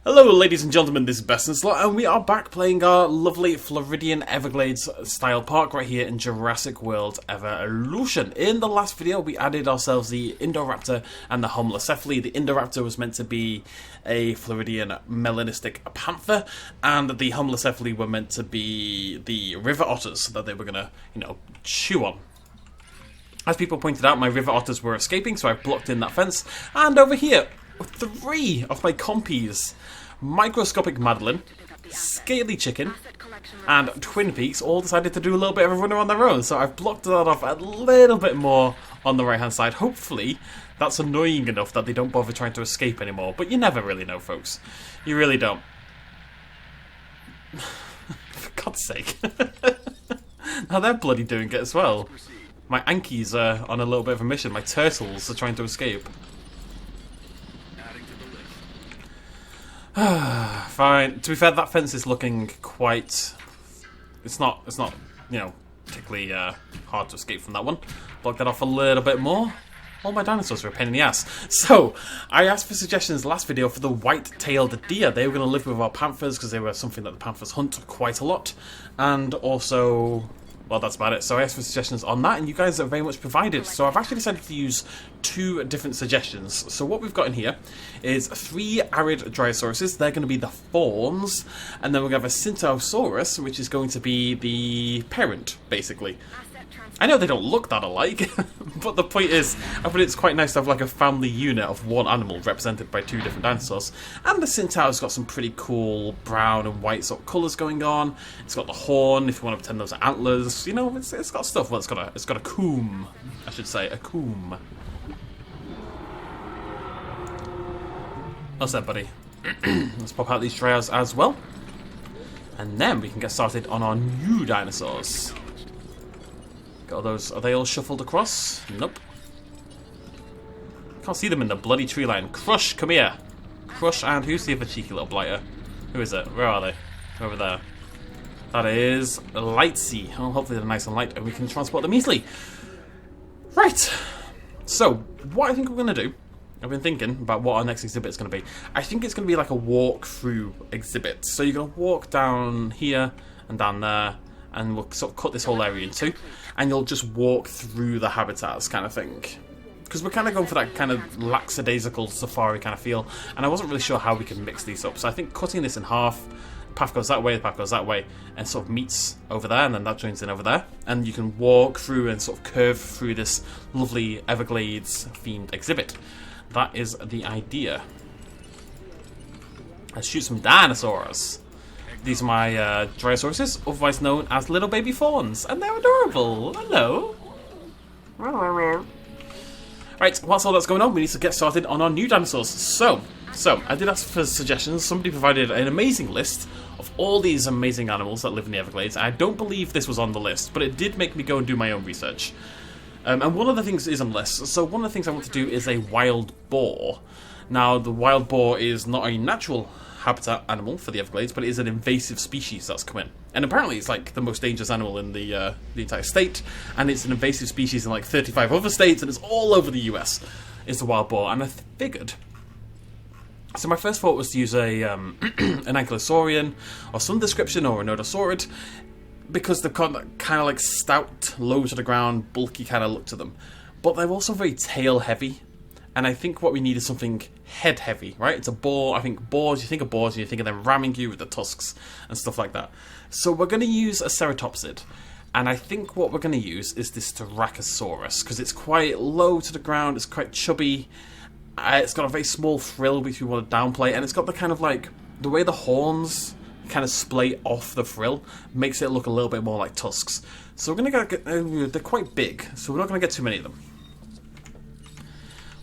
Hello ladies and gentlemen, this is BestInSlot and we are back playing our lovely Floridian Everglades style park right here in Jurassic World Evolution. In the last video we added ourselves the Indoraptor and the Homalocephaly. The Indoraptor was meant to be a Floridian melanistic panther and the Homalocephaly were meant to be the river otters that they were going to, chew on. As people pointed out, my river otters were escaping, so I blocked in that fence. And over here, 3 of my Compies, Microscopic Madeline, Scaly Chicken, and Twin Peaks all decided to do a little bit of a runner on their own. So I've blocked that off a little bit more on the right hand side. Hopefully that's annoying enough that they don't bother trying to escape anymore. But you never really know, folks. You really don't. For God's sake. Now they're bloody doing it as well. My Ankies are on a little bit of a mission. My turtles are trying to escape. Fine. To be fair, that fence is looking quite... It's not, particularly hard to escape from that one. Block that off a little bit more. All my dinosaurs are a pain in the ass. So, I asked for suggestions last video for the white-tailed deer. They were going to live with our panthers because they were something that the panthers hunt quite a lot. And also... Well, that's about it. So I asked for suggestions on that, and you guys are very much provided. So I've actually decided to use 2 different suggestions. So what we've got in here is 3 arid Dryasauruses. They're going to be the fawns. And then we're going to have a Syntosaurus, which is going to be the parent, basically. I know they don't look that alike, but the point is, I think it's quite nice to have like a family unit of one animal represented by 2 different dinosaurs. And the Syntosaurus got some pretty cool brown and white sort of colours going on. It's got the horn, if you want to pretend those are antlers. You know, it's got stuff. Well, it's got a coom, I should say, a coom. What's that, buddy? Let's pop out these trails as well. And then we can get started on our new dinosaurs. Got those. Are they all shuffled across? Nope. Can't see them in the bloody tree line. Crush, come here. Crush, and who's the other cheeky little blighter? Who is it? Where are they? Over there. That is Lightsea. Oh, hopefully they're nice and light and we can transport them easily. Right. So, what I think we're going to do, I've been thinking about what our next exhibit is going to be. I think it's going to be like a walk-through exhibit. So you're going to walk down here and down there, and we'll sort of cut this whole area in 2, and you'll just walk through the habitats kind of thing. Because we're kind of going for that kind of lackadaisical safari kind of feel, and I wasn't really sure how we can mix these up. So I think cutting this in half, the path goes that way, the path goes that way, and sort of meets over there, and then that joins in over there. And you can walk through and sort of curve through this lovely Everglades-themed exhibit. That is the idea. Let's shoot some dinosaurs. These are my Dryasauruses, otherwise known as little baby fawns, and they're adorable. Hello. Right, whilst all that's going on, we need to get started on our new dinosaurs. So I did ask for suggestions. Somebody provided an amazing list of all these amazing animals that live in the Everglades. I don't believe this was on the list, but it did make me go and do my own research. And one of the things is on the list. So one of the things I want to do is a wild boar. Now, the wild boar is not a natural habitat animal for the Everglades, but it is an invasive species that's come in. And apparently it's like the most dangerous animal in the entire state, and it's an invasive species in like 35 other states, and it's all over the US, is the wild boar. And I figured... So my first thought was to use a an Ankylosaurian, or some description, or a Nodosaurid, because they've got that kind of like stout, low to the ground, bulky kind of look to them. But they're also very tail heavy. And I think what we need is something head heavy, right? It's a boar. I think boars, you think of boars and you think of them ramming you with the tusks and stuff like that. So we're going to use a ceratopsid. And I think what we're going to use is this Styracosaurus, because it's quite low to the ground, it's quite chubby. It's got a very small frill which we want to downplay, and it's got the kind of like, the way the horns kind of splay off the frill makes it look a little bit more like tusks. So we're going to get, they're quite big, so we're not going to get too many of them.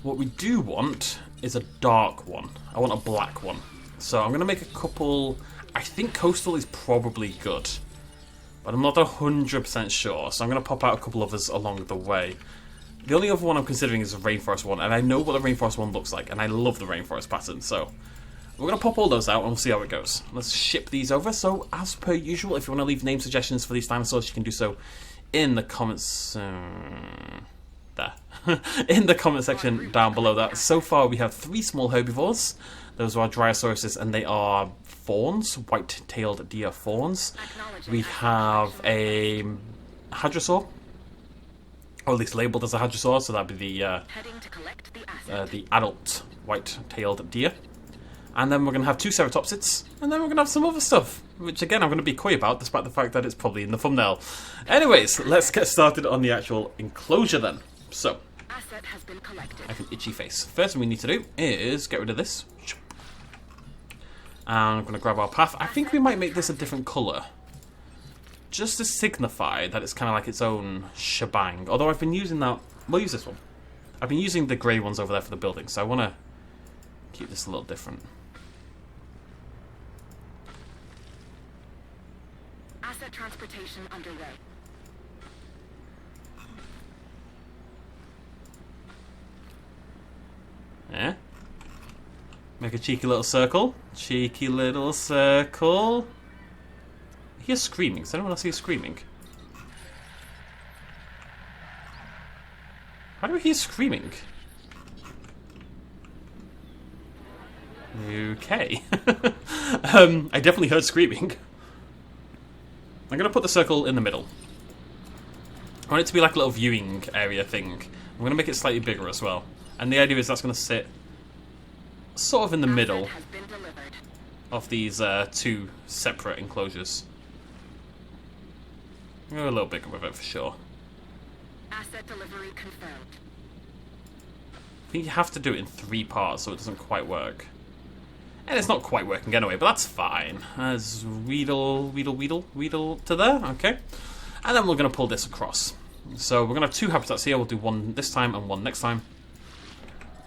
What we do want is a dark one. I want a black one. So I'm going to make a couple... I think coastal is probably good, but I'm not 100% sure. So I'm going to pop out a couple others along the way. The only other one I'm considering is the rainforest one, and I know what the rainforest one looks like, and I love the rainforest pattern. So we're going to pop all those out, and we'll see how it goes. Let's ship these over. So as per usual, if you want to leave name suggestions for these dinosaurs, you can do so in the comments... in the comment section down below that. So far we have 3 small herbivores. Those are Dryasauruses, and they are fawns, white-tailed deer fawns. We have a hadrosaur, or at least labelled as a hadrosaur, so that'd be the adult white-tailed deer. And then we're going to have 2 ceratopsids, and then we're going to have some other stuff, which again I'm going to be coy about, despite the fact that it's probably in the thumbnail. Anyways, let's get started on the actual enclosure then. So, Asset has been collected. I have an itchy face. First thing we need to do is get rid of this. And I'm going to grab our path. I think we might make this a different colour, just to signify that it's kind of like its own shebang. Although I've been using that... We'll use this one. I've been using the grey ones over there for the building, so I want to keep this a little different. Asset transportation underway. Yeah. Make a cheeky little circle. Cheeky little circle. I hear screaming. Does anyone else hear screaming? How do I hear screaming? Okay. I definitely heard screaming. I'm going to put the circle in the middle. I want it to be like a little viewing area thing. I'm going to make it slightly bigger as well. And the idea is that's going to sit sort of in the middle of these 2 separate enclosures. Go a little bigger with it for sure. Asset delivery confirmed. I think you have to do it in 3 parts so it doesn't quite work. And it's not quite working anyway, but that's fine. As wheedle to there, okay. And then we're going to pull this across. So we're going to have 2 habitats here. We'll do one this time and one next time.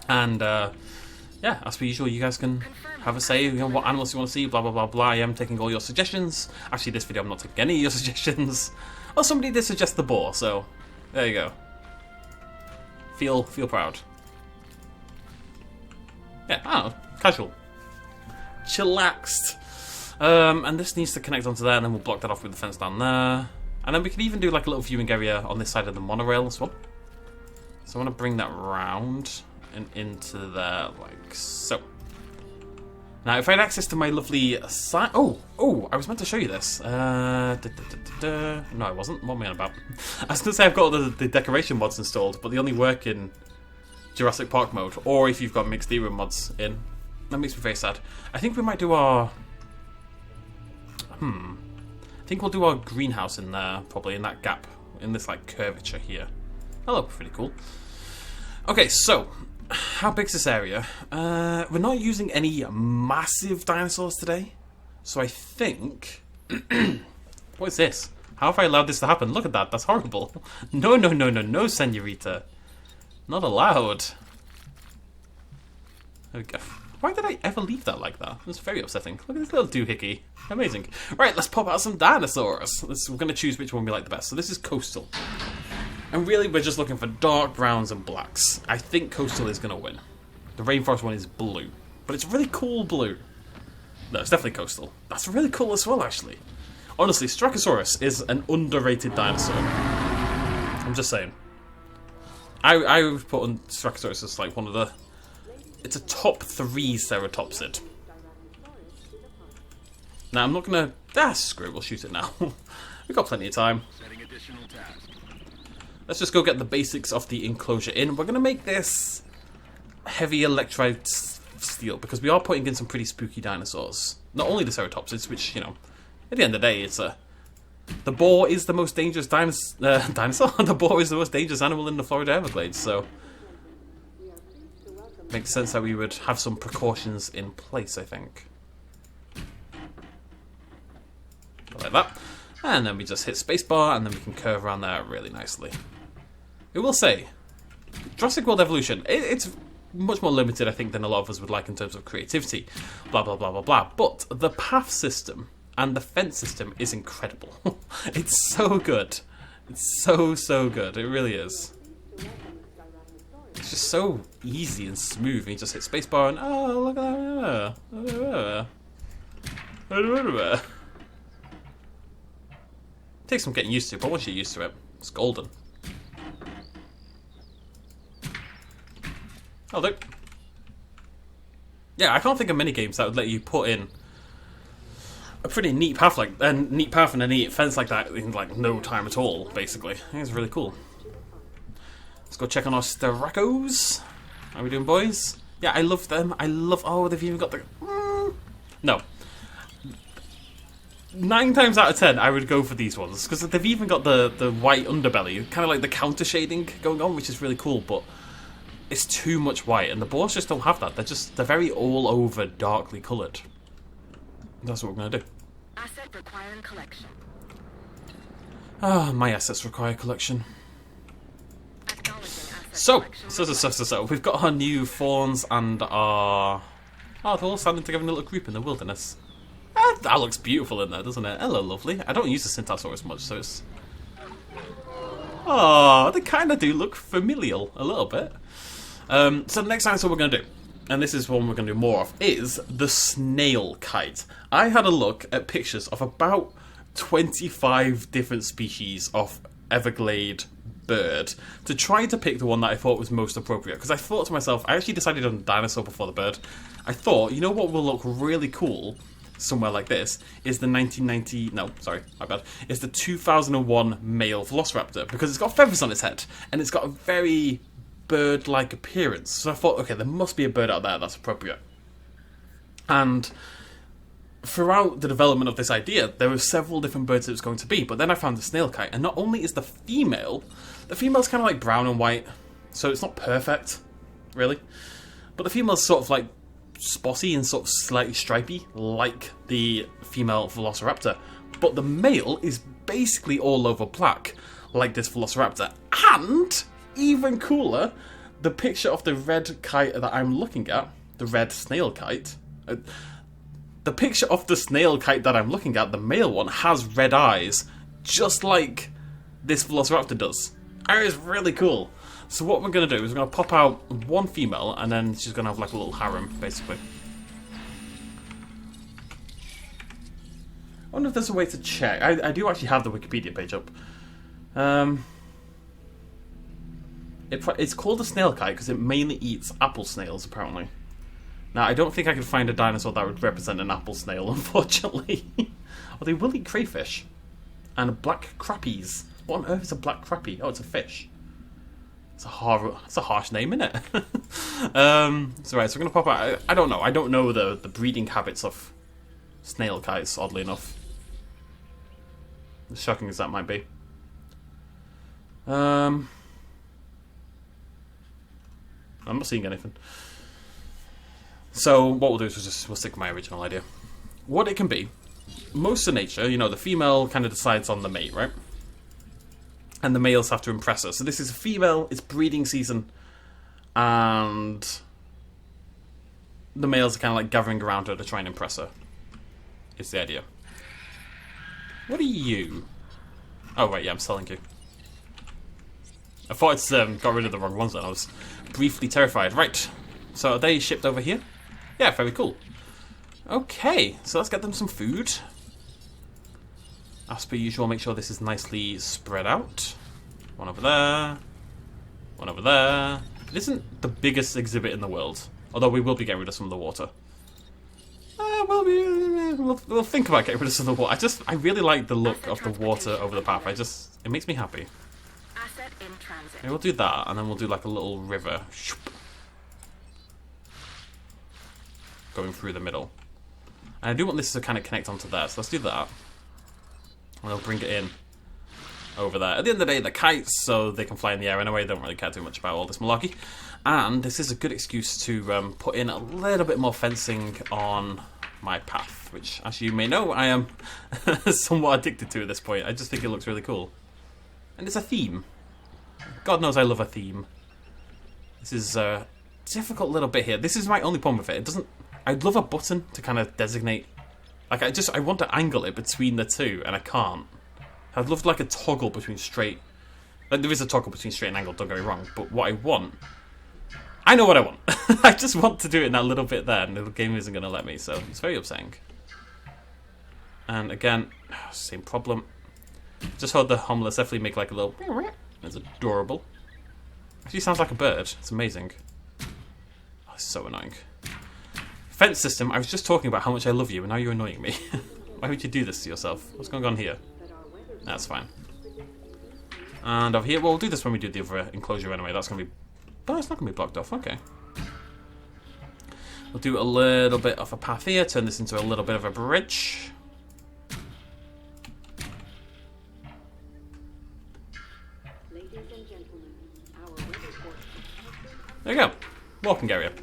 And yeah, as per usual, you guys can have a say, you know, what animals you want to see, blah blah blah blah. I am taking all your suggestions. Actually, this video I'm not taking any of your suggestions. Oh, somebody did suggest the boar, so there you go. Feel proud. Yeah, I don't know, casual. Chillaxed. And this needs to connect onto there, and then we'll block that off with the fence down there. And then we can even do like a little viewing area on this side of the monorail as well. So I want to bring that round and into there like so. Now, if I had access to my lovely side... Oh, I was meant to show you this. No, I wasn't. What am I on about? I was going to say I've got the decoration mods installed, but they only work in Jurassic Park mode, or if you've got mixed era mods in. That makes me very sad. I think we might do our... I think we'll do our greenhouse in there, probably in that gap, in this like curvature here. That'll look pretty cool. Okay, so how big's this area? We're not using any massive dinosaurs today, so I think... What is this? How have I allowed this to happen? Look at that, that's horrible. No, senorita. Not allowed. There we go. Why did I ever leave that like that? It's very upsetting. Look at this little doohickey. Amazing. Right, let's pop out some dinosaurs. We're going to choose which one we like the best. So this is coastal. And really, we're just looking for dark browns and blacks. I think coastal is going to win. The rainforest one is blue. But it's really cool blue. No, it's definitely coastal. That's really cool as well, actually. Honestly, Styracosaurus is an underrated dinosaur. I'm just saying. I would put on Styracosaurus as like one of the... It's a top 3 ceratopsid. Now, I'm not going to... screw it, we'll shoot it now. We've got plenty of time. Let's just go get the basics of the enclosure in. We're going to make this heavy electrite steel, because we are putting in some pretty spooky dinosaurs. Not only the ceratopsids, which, you know, at the end of the day, it's a... The boar is the most dangerous dinosaur? The boar is the most dangerous animal in the Florida Everglades, so... Makes sense that we would have some precautions in place, I think. Like that. And then we just hit spacebar, and then we can curve around there really nicely. I will say, Jurassic World Evolution, it's much more limited, I think, than a lot of us would like in terms of creativity. Blah, blah, blah, blah, blah. But the path system and the fence system is incredible. It's so good. It's so good. It really is. It's just so easy and smooth. You just hit spacebar and oh, look at that. Takes some getting used to, but once you're used to it, it's golden. I'll do. Yeah, I can't think of many games that would let you put in a pretty neat path and a neat fence like that in like no time at all. Basically, I think it's really cool. Let's go check on our Staracos. How we doing, boys? Yeah, I love them. Oh, they've even got the. No. 9 times out of 10, I would go for these ones because they've even got the white underbelly, kind of like the counter shading going on, which is really cool. But it's too much white, and the boars just don't have that. They're very all over darkly coloured. That's what we're gonna do. Asset requiring collection. Ah, my assets require collection. Acknowledging asset So, we've got our new fawns and our... Oh, they're all standing together in a little group in the wilderness. That looks beautiful in there, doesn't it? Hello, lovely. I don't use the Syntasaurus much, so it's... Oh, they kind of do look familial, a little bit. So the next dinosaur we're going to do, and this is one we're going to do more of, is the snail kite. I had a look at pictures of about 25 different species of Everglade bird to try to pick the one that I thought was most appropriate. Because I thought to myself, I actually decided on the dinosaur before the bird. I thought, you know what will look really cool somewhere like this is the 1990... No, sorry, my bad. It's the 2001 male Velociraptor, because it's got feathers on its head, and it's got a very bird-like appearance. So I thought, okay, there must be a bird out there that's appropriate. And throughout the development of this idea, there were several different birds it was going to be, but then I found the snail kite, and not only is the female's kind of like brown and white, so it's not perfect, really, but the female's sort of like spotty and sort of slightly stripy, like the female Velociraptor, but the male is basically all over black, like this Velociraptor. And even cooler, the picture of the red kite that I'm looking at, the red snail kite, the picture of the snail kite that I'm looking at, the male one, has red eyes, just like this Velociraptor does. It is really cool. So what we're going to do is we're going to pop out one female, and then she's going to have like a little harem, basically. I wonder if there's a way to check. I do actually have the Wikipedia page up. It's called a snail kite because it mainly eats apple snails, apparently. Now, I don't think I could find a dinosaur that would represent an apple snail, unfortunately. Or they will eat crayfish. And black crappies. What on earth is a black crappie? Oh, it's a fish. It's a harsh name, isn't it? So right, so we're gonna pop out. I don't know. I don't know the breeding habits of snail kites. Oddly enough, as shocking as that might be. I'm not seeing anything. So what we'll do is we'll stick with my original idea. What it can be, most of nature, you know, the female kind of decides on the mate, right? And the males have to impress her. So this is a female, it's breeding season, and the males are kind of like gathering around her to try and impress her. It's the idea. What are you? Oh, right, yeah, I'm selling you. I thought it's got rid of the wrong ones then. I was briefly terrified. Right, so are they shipped over here? Yeah, very cool. Okay, so let's get them some food. As per usual, make sure this is nicely spread out. One over there. One over there. It isn't the biggest exhibit in the world, although we will be getting rid of some of the water. We'll think about getting rid of some of the water. I really like the look of the water over the path. It makes me happy. Asset in transit. Okay, we'll do that, and then we'll do like a little river going through the middle. And I do want this to kind of connect onto there, so let's do that. And I'll bring it in over there. At the end of the day, they're kites, so they can fly in the air anyway. They don't really care too much about all this malarkey. And this is a good excuse to put in a little bit more fencing on my path, which, as you may know, I am somewhat addicted to at this point. I just think it looks really cool. And it's a theme. God knows I love a theme. This is a difficult little bit here. This is my only problem with it. It doesn't... I'd love a button to kind of designate... Like, I want to angle it between the two, and I can't. I'd love like a toggle between straight... Like, there is a toggle between straight and angle, don't get me wrong, but what I want... I know what I want. I just want to do it in that little bit there, and the game isn't going to let me, so it's very upsetting. And again, same problem. Just heard the homeless definitely make like a little... It's adorable. Actually sounds like a bird. It's amazing. Oh, it's so annoying. Fence system, I was just talking about how much I love you, and now you're annoying me. Why would you do this to yourself? What's going on here? That's fine. And over here, well, we'll do this when we do the other enclosure anyway. That's going to be... Oh, it's not going to be blocked off. Okay. We'll do a little bit of a path here. Turn this into a little bit of a bridge. There you go. Walking area.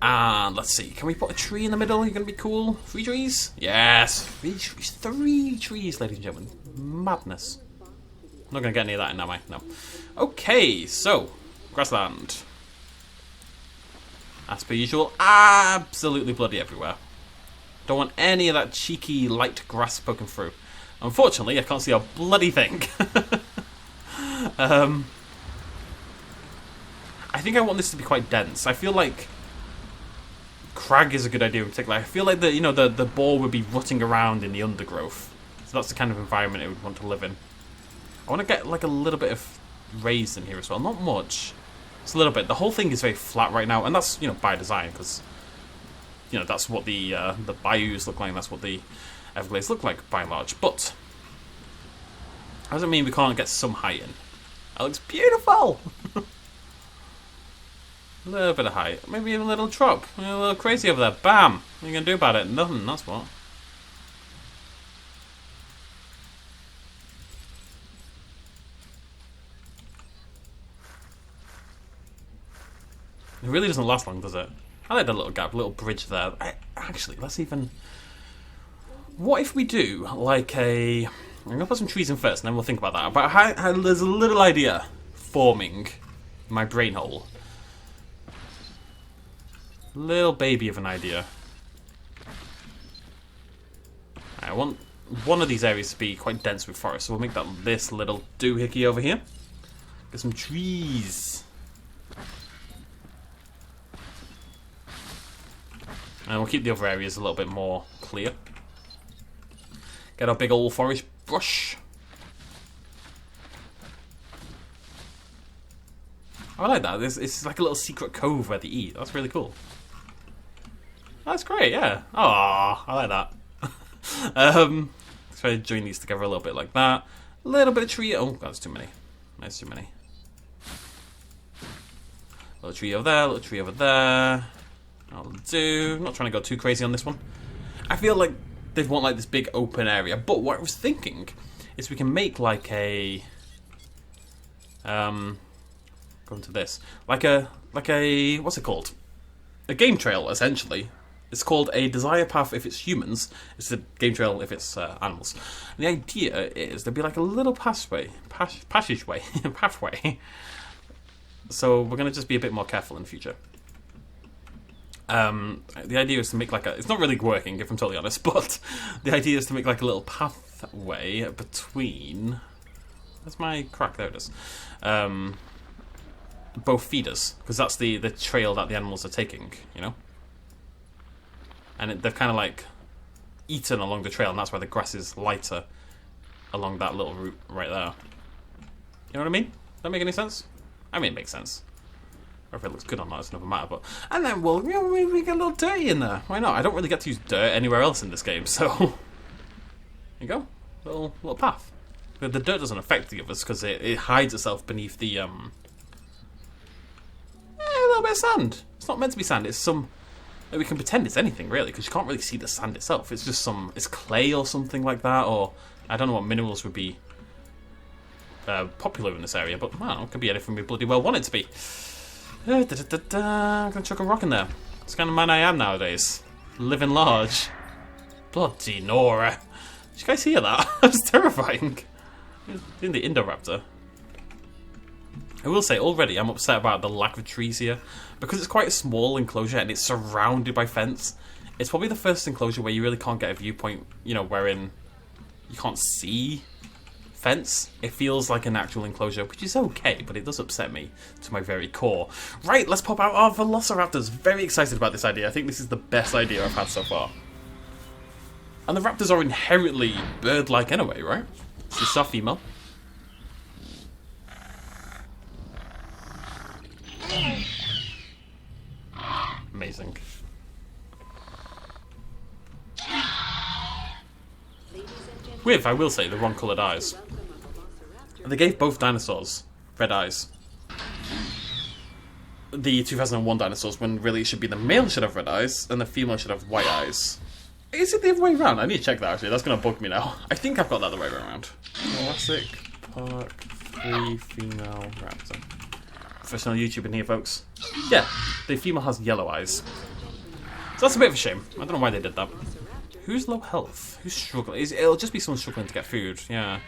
And let's see. Can we put a tree in the middle? You're going to be cool. 3 trees? Yes. 3 trees. 3 trees, ladies and gentlemen. Madness. I'm not going to get any of that in, am I? No. Okay, so. Grassland. As per usual, absolutely bloody everywhere. Don't want any of that cheeky light grass poking through. Unfortunately, I can't see a bloody thing. I think I want this to be quite dense. I feel like crag is a good idea in particular. I feel like the boar would be rutting around in the undergrowth. So that's the kind of environment it would want to live in. I want to get like a little bit of raised in here as well. Not much. Just a little bit. The whole thing is very flat right now, and that's by design because that's what the bayous look like. And that's what the Everglades look like by and large. But doesn't mean we can't get some height in. That looks beautiful. A little bit of height. Maybe even a little drop. A little crazy over there. Bam! What are you going to do about it? Nothing, that's what. It really doesn't last long, does it? I like that little gap, little bridge there. Actually, let's even... What if we do like a... I'm going to put some trees in first, and then we'll think about that. But there's a little idea forming in my brain hole. Little baby of an idea. I want one of these areas to be quite dense with forest, so we'll make that this little doohickey over here. Get some trees. And we'll keep the other areas a little bit more clear. Get our big old forest brush. I like that. It's like a little secret cove where they eat. That's really cool. That's great, yeah. Aww, I like that. Let's try to join these together a little bit like that. A little bit of tree. Oh, that's too many. That's too many. Little tree over there, little tree over there. That'll do. I'm not trying to go too crazy on this one. I feel like they want like this big open area. But what I was thinking is we can make like a... Go into this. Like a... What's it called? A game trail, essentially. It's called a desire path if it's humans. It's a game trail if it's animals. And the idea is there'd be like a little passageway. Pathway. So we're going to just be a bit more careful in the future. The idea is to make like a... It's not really working, if I'm totally honest, but the idea is to make like a little pathway between... Where's my crack? There it is. Both feeders, because that's the trail that the animals are taking, And they've kind of like eaten along the trail, and that's why the grass is lighter along that little route right there. You know what I mean? Does that make any sense? I mean, it makes sense. Or if it looks good or not, it's another matter. But and then we get a little dirty in there. Why not? I don't really get to use dirt anywhere else in this game, so there you go, little path. The dirt doesn't affect the others because it hides itself beneath the a little bit of sand. It's not meant to be sand. It's some. We can pretend it's anything really because you can't really see the sand itself. It's just it's clay or something like that, or I don't know what minerals would be popular in this area, but well, it could be anything we bloody well want it to be. I'm gonna chuck a rock in there. It's the kind of man I am nowadays. Living large. Bloody Nora. Did you guys hear that? That was terrifying. In the Indoraptor. I will say already I'm upset about the lack of trees here. Because it's quite a small enclosure and it's surrounded by fence. It's probably the first enclosure where you really can't get a viewpoint, wherein you can't see fence. It feels like an actual enclosure, which is okay, but it does upset me to my very core. Right, let's pop out our Velociraptors. Very excited about this idea. I think this is the best idea I've had so far. And the raptors are inherently bird-like anyway, right? This is our female. Amazing. With, I will say, the wrong coloured eyes. They gave both dinosaurs red eyes. The 2001 dinosaurs, when really it should be the male should have red eyes and the female should have white eyes. Is it the other way around? I need to check that actually. That's going to bug me now. I think I've got that the way around. Jurassic Park 3 female raptor. Professional YouTube in here, folks. Yeah, the female has yellow eyes. So that's a bit of a shame. I don't know why they did that. Who's low health? Who's struggling? It'll just be someone struggling to get food. Yeah.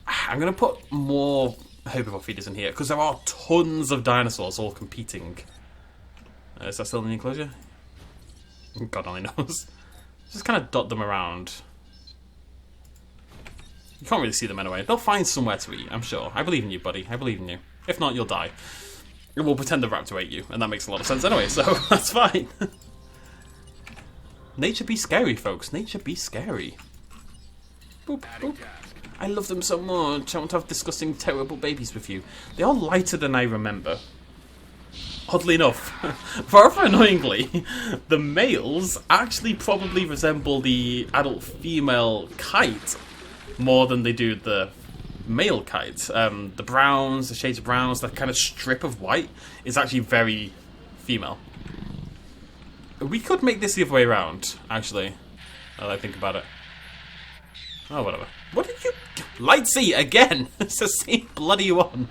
I'm going to put more herbivore feeders in here because there are tons of dinosaurs all competing. Is that still in the enclosure? God only knows. Just kind of dot them around. You can't really see them anyway. They'll find somewhere to eat, I'm sure. I believe in you, buddy. I believe in you. If not, you'll die. And we'll pretend the raptor ate you, and that makes a lot of sense anyway, so that's fine. Nature be scary, folks. Nature be scary. Boop, boop. I love them so much. I want to have disgusting, terrible babies with you. They are lighter than I remember. Oddly enough, rather annoyingly, the males actually probably resemble the adult female kite more than they do the male kite. The browns, the shades of browns, that kind of strip of white is actually very female. We could make this the other way around, actually, now that I think about it. Oh, whatever. What did you... Light C, again! It's the same bloody one.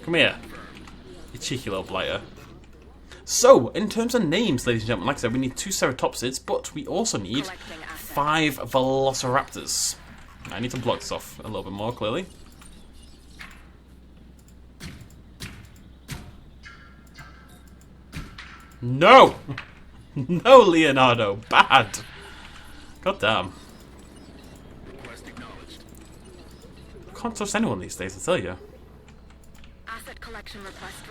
Come here, you cheeky little blighter. So, in terms of names, ladies and gentlemen, like I said, we need 2 ceratopsids, but we also need 5 velociraptors. I need to block this off a little bit more, clearly. No! No, Leonardo! Bad! God damn. I can't trust anyone these days, I tell you.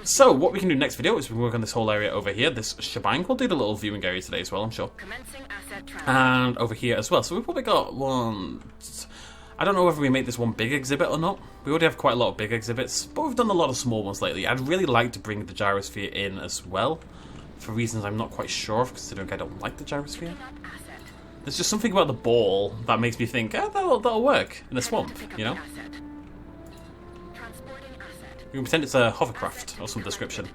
So, what we can do next video is we work on this whole area over here, this shebang. We'll do the little viewing area today as well, I'm sure. And over here as well. So we've probably got one... I don't know whether we make this one big exhibit or not. We already have quite a lot of big exhibits, but we've done a lot of small ones lately. I'd really like to bring the gyrosphere in as well, for reasons I'm not quite sure of, considering I don't like the gyrosphere. There's just something about the ball that makes me think, that'll work in a swamp, you know? We can pretend it's a hovercraft or some description.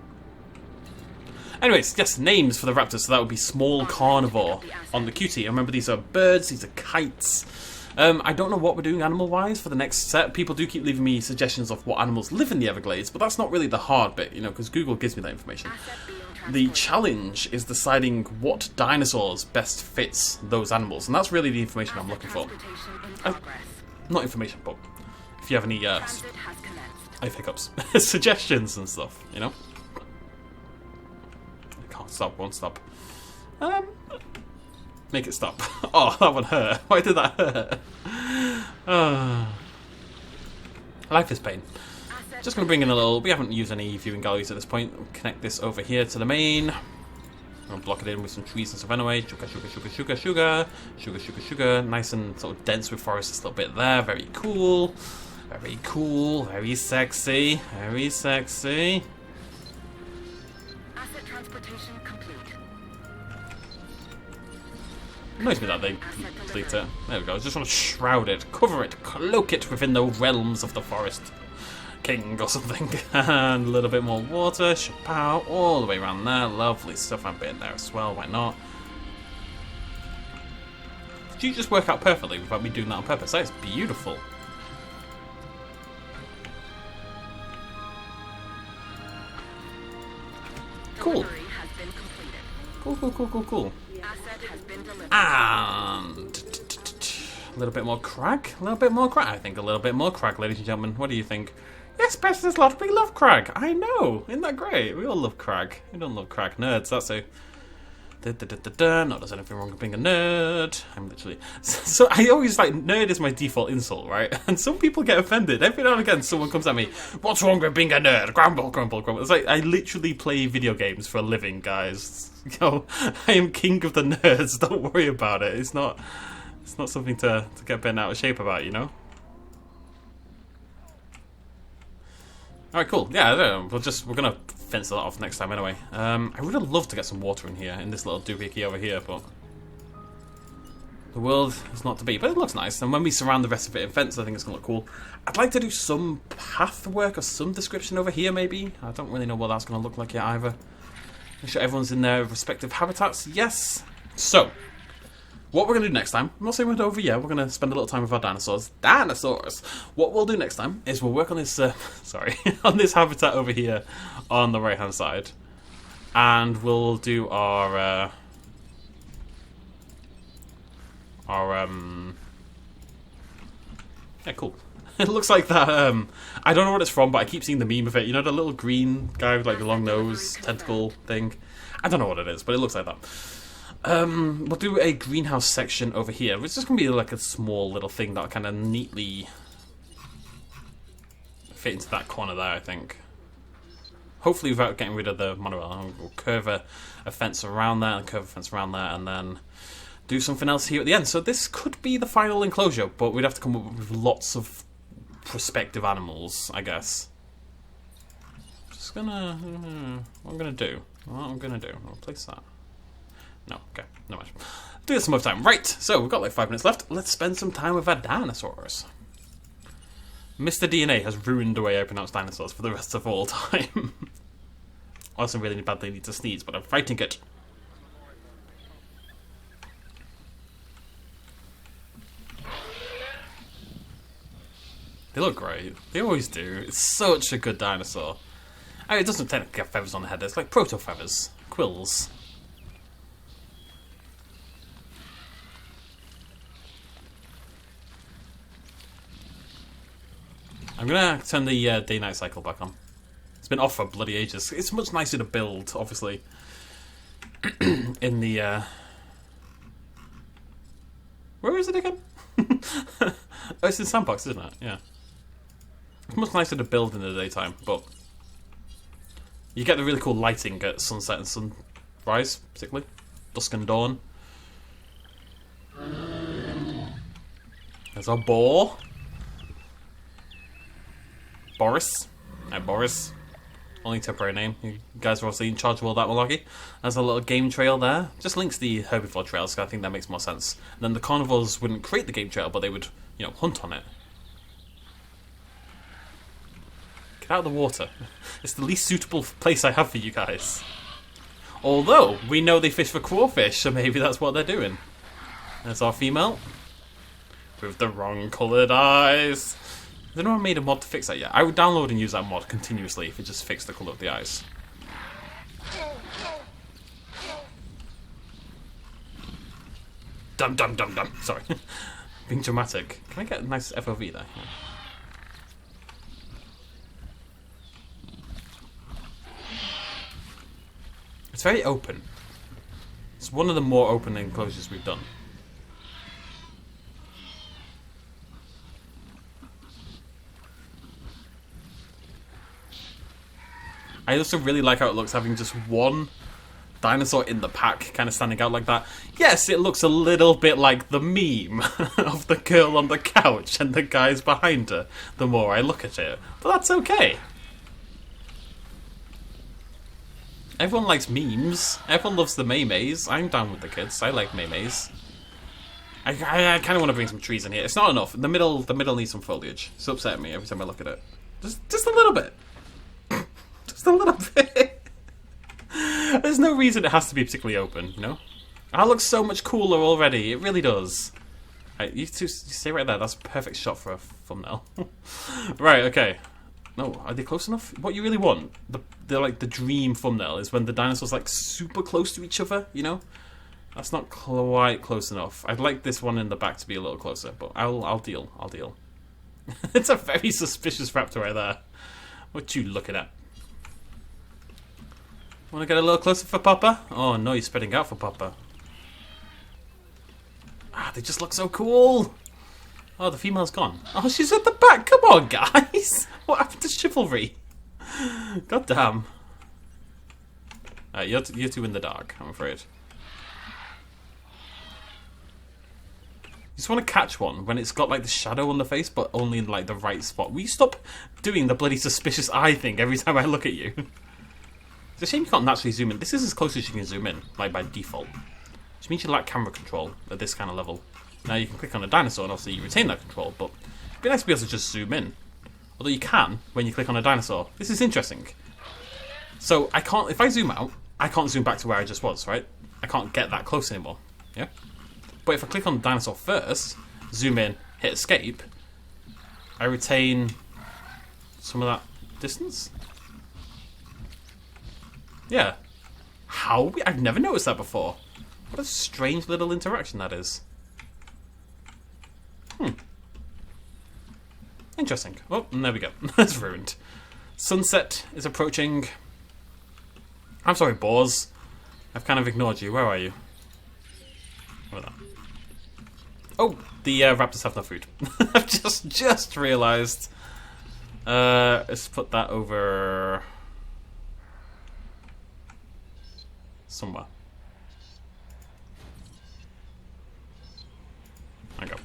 Anyways, yes, names for the raptors. So that would be small carnivore on the cutie. And remember, these are birds, these are kites. I don't know what we're doing animal-wise for the next set. People do keep leaving me suggestions of what animals live in the Everglades, but that's not really the hard bit, you know, because Google gives me that information. The challenge is deciding what dinosaurs best fits those animals, and that's really the information I'm looking for. Not information, but if you have any I have hiccups. Suggestions and stuff, you know? I can't stop, won't stop. Make it stop. Oh, that one hurt. Why did that hurt? Life is pain. Just going to bring in a little... We haven't used any viewing galleries at this point. We'll connect this over here to the main. I'll block it in with some trees and stuff anyway. Sugar, sugar, sugar, sugar, sugar. Sugar, sugar, sugar. Nice and sort of dense with forest just a little bit there. Very cool. Very cool, very sexy, very sexy. Asset transportation complete. Annoys me that they delete it. There we go. I just want to shroud it, cover it, cloak it within the realms of the forest king or something. And a little bit more water, shapow, all the way around there. Lovely stuff. I've been there as well. Why not? Did you just work out perfectly without me doing that on purpose? That is beautiful. Cool. Cool, cool, cool, cool, cool. And a little bit more crag. A little bit more crag. I think a little bit more crag, ladies and gentlemen. What do you think? Yes, BestInSlot, we love crag. I know. Isn't that great? We all love crag. We don't love crag nerds. That's a... Not there's anything wrong with being a nerd. I'm literally... So I always like, nerd is my default insult, right? And some people get offended. Every now and again someone comes at me, what's wrong with being a nerd? Grumble, grumble, grumble. It's like, I literally play video games for a living, guys. You know, I am king of the nerds. Don't worry about it. It's not something to get bent out of shape about, you know? Alright, cool. Yeah, I don't know. We're gonna fence that off next time anyway. I would have loved to get some water in here, in this little doohickey over here, but The world is not to be, but it looks nice. And when we surround the rest of it in fence, I think it's going to look cool. I'd like to do some path work or some description over here, maybe. I don't really know what that's going to look like yet either. Make sure everyone's in their respective habitats. Yes. So, what we're going to do next time, I'm not saying we're over yet, we're going to spend a little time with our dinosaurs. Dinosaurs! What we'll do next time is we'll work on this, sorry, on this habitat over here on the right-hand side. And we'll do our yeah, cool. It looks like that, I don't know what it's from, but I keep seeing the meme of it. You know, the little green guy with like the long nose, tentacle thing? I don't know what it is, but it looks like that. We'll do a greenhouse section over here. It's just going to be like a small little thing that'll kind of neatly fit into that corner there, I think. Hopefully without getting rid of the monorail. We'll curve a fence around there, and curve a fence around there, and then do something else here at the end. So this could be the final enclosure, but we'd have to come up with lots of prospective animals, I guess. Just gonna... what I'm gonna do... I'll place that. No, okay, no much. Do this some more time. Right, so we've got like 5 minutes left. Let's spend some time with our dinosaurs. Mr. DNA has ruined the way I pronounce dinosaurs for the rest of all time. I also really badly need to sneeze, but I'm fighting it. They look great. They always do. It's such a good dinosaur. I mean, it doesn't technically have feathers on the head. It's like proto-feathers. Quills. I'm gonna turn the day-night cycle back on. It's been off for bloody ages. It's much nicer to build, obviously, in the... Where is it again? Oh, it's in Sandbox, isn't it? Yeah. It's much nicer to build in the daytime, but you get the really cool lighting at sunset and sunrise, particularly. Dusk and dawn. There's our boar. Boris. Hi, Boris. Only temporary name. You guys are obviously in charge of all that malarkey. There's a little game trail there. Just links the herbivore trails, because I think that makes more sense. And then the carnivores wouldn't create the game trail, but they would, you know, hunt on it. Get out of the water. It's the least suitable place I have for you guys. Although, we know they fish for crawfish, so maybe that's what they're doing. There's our female. With the wrong coloured eyes. Has anyone made a mod to fix that yet? I would download and use that mod continuously if it just fixed the colour of the eyes. Dum dum dum dum. Sorry. Being dramatic. Can I get a nice FOV there? Yeah. It's very open. It's one of the more open enclosures we've done. I also really like how it looks having just one dinosaur in the pack kind of standing out like that. Yes, it looks a little bit like the meme of the girl on the couch and the guys behind her the more I look at it. But that's okay. Everyone likes memes. Everyone loves the maymays. I'm down with the kids. I like maymays. I kind of want to bring some trees in here. It's not enough. The middle needs some foliage. It's upsetting me every time I look at it. Just a little bit. Just a little bit. There's no reason it has to be particularly open, you know? That looks so much cooler already. It really does. Right, you two stay right there. That's a perfect shot for a thumbnail. Right, okay. No, are they close enough? What you really want, the dream thumbnail, is when the dinosaurs like super close to each other, you know? That's not quite close enough. I'd like this one in the back to be a little closer, but I'll deal. It's a very suspicious raptor right there. What you looking at? Want to get a little closer for Papa? Oh no, you're spreading out for Papa. Ah, they just look so cool. Oh, the female's gone. Oh, she's at the back. Come on, guys. What happened to chivalry? God damn. You're two in the dark, I'm afraid. You just want to catch one when it's got like the shadow on the face, but only in like the right spot. Will you stop doing the bloody suspicious eye thing every time I look at you? It's a shame you can't naturally zoom in. This is as close as you can zoom in, like by default. Which which means you lack camera control at this kind of level. Now you can click on a dinosaur and obviously you retain that control, but it'd be nice to be able to just zoom in. Although you can when you click on a dinosaur. This is interesting. So I can't, if I zoom out, I can't zoom back to where I just was, right? I can't get that close anymore. Yeah? But if I click on the dinosaur first, zoom in, hit escape, I retain some of that distance. Yeah. How? I've never noticed that before. What a strange little interaction that is. Interesting. Oh, and there we go. That's ruined. Sunset is approaching. I'm sorry, boars. I've kind of ignored you. Where are you? Where are they? Oh, the raptors have no food. I've just realised. Let's put that over somewhere. There we go.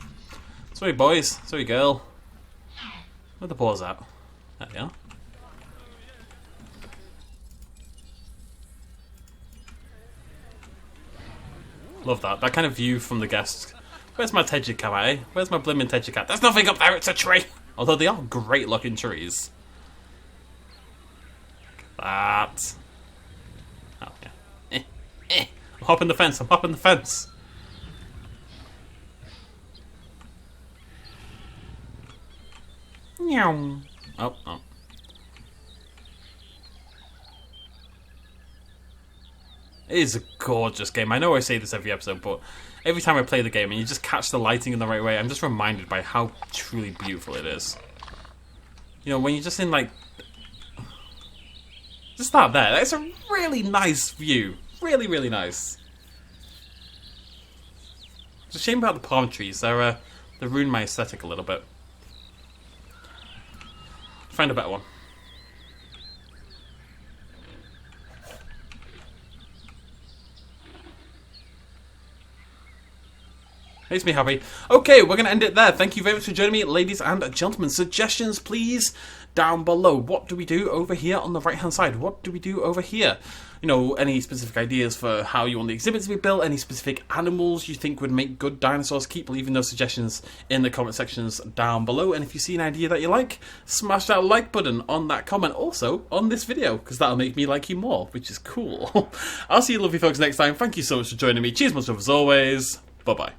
Sorry, boys. Sorry, girl. Where the boars at? There they are. Love that. That kind of view from the guests. Where's my Tejicat, eh? Where's my blimmin' Tejicat? There's nothing up there, it's a tree! Although they are great looking trees. That. Oh, yeah. I'm hopping the fence, I'm hopping the fence! Meow. Oh, oh. It is a gorgeous game. I know I say this every episode, but every time I play the game and you just catch the lighting in the right way, I'm just reminded by how truly beautiful it is. You know, when you're just in like... Just that there. That's a really nice view. Really, really nice. It's a shame about the palm trees. They ruin my aesthetic a little bit. Find a better one. Makes me happy. Okay, we're going to end it there. Thank you very much for joining me, ladies and gentlemen. Suggestions, please, down below. What do we do over here on the right-hand side? What do we do over here? You know, any specific ideas for how you want the exhibit to be built? Any specific animals you think would make good dinosaurs? Keep leaving those suggestions in the comment sections down below. And if you see an idea that you like, smash that like button on that comment. Also, on this video, because that'll make me like you more, which is cool. I'll see you lovely folks next time. Thank you so much for joining me. Cheers, much love as always. Bye-bye.